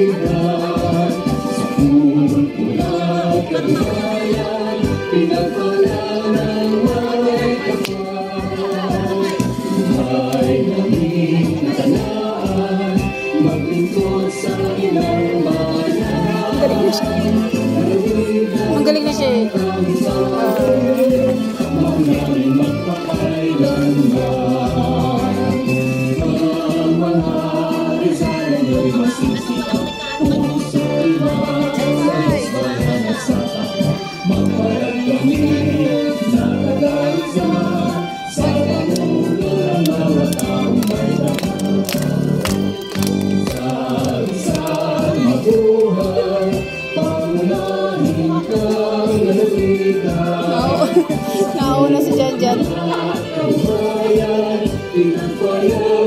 kaibigan. Sa punong pula kaligayan, pinagpala ng may kapal. Buhay namin natanaan, maglingkod sa ilang bayan. Ang galing na siya eh. Magnanong magpakailanman. Ang mga Rizal ay masisikap, puso iba sa isbayan at saka. Magpayag kami na kagalisan, sa panulo ng bawat taong may daman. Sa-isang mabuhay, pangunahin kang nalawigan. Nauna si Jan Jan. Kabayan, pinagpayag